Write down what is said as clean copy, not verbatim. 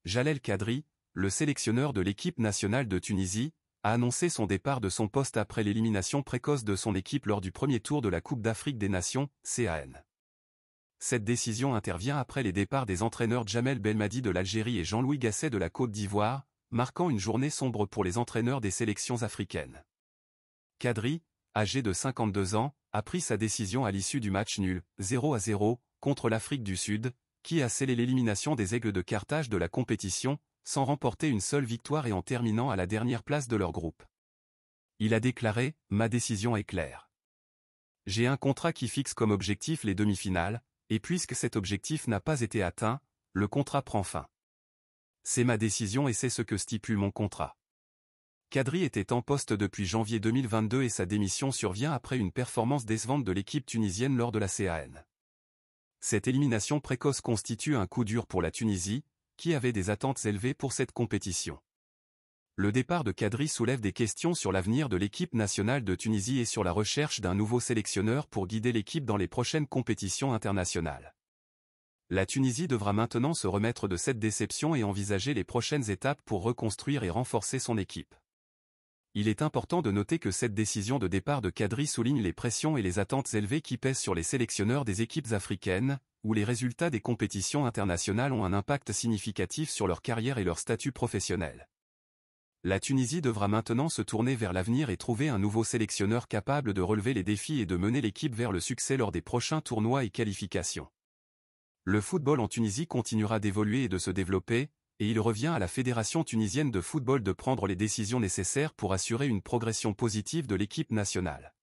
Jalel Kadri, le sélectionneur de l'équipe nationale de Tunisie, a annoncé son départ de son poste après l'élimination précoce de son équipe lors du premier tour de la Coupe d'Afrique des Nations, CAN. Cette décision intervient après les départs des entraîneurs Djamel Belmadi de l'Algérie et Jean-Louis Gasset de la Côte d'Ivoire, marquant une journée sombre pour les entraîneurs des sélections africaines. Kadri, âgé de 52 ans, a pris sa décision à l'issue du match nul, 0-0, contre l'Afrique du Sud, qui a scellé l'élimination des Aigles de Carthage de la compétition, sans remporter une seule victoire et en terminant à la dernière place de leur groupe. Il a déclaré « Ma décision est claire. J'ai un contrat qui fixe comme objectif les demi-finales, et puisque cet objectif n'a pas été atteint, le contrat prend fin. C'est ma décision et c'est ce que stipule mon contrat. » Kadri était en poste depuis janvier 2022 et sa démission survient après une performance décevante de l'équipe tunisienne lors de la CAN. Cette élimination précoce constitue un coup dur pour la Tunisie, qui avait des attentes élevées pour cette compétition. Le départ de Kadri soulève des questions sur l'avenir de l'équipe nationale de Tunisie et sur la recherche d'un nouveau sélectionneur pour guider l'équipe dans les prochaines compétitions internationales. La Tunisie devra maintenant se remettre de cette déception et envisager les prochaines étapes pour reconstruire et renforcer son équipe. Il est important de noter que cette décision de départ de Kadri souligne les pressions et les attentes élevées qui pèsent sur les sélectionneurs des équipes africaines, où les résultats des compétitions internationales ont un impact significatif sur leur carrière et leur statut professionnel. La Tunisie devra maintenant se tourner vers l'avenir et trouver un nouveau sélectionneur capable de relever les défis et de mener l'équipe vers le succès lors des prochains tournois et qualifications. Le football en Tunisie continuera d'évoluer et de se développer, et il revient à la Fédération tunisienne de football de prendre les décisions nécessaires pour assurer une progression positive de l'équipe nationale.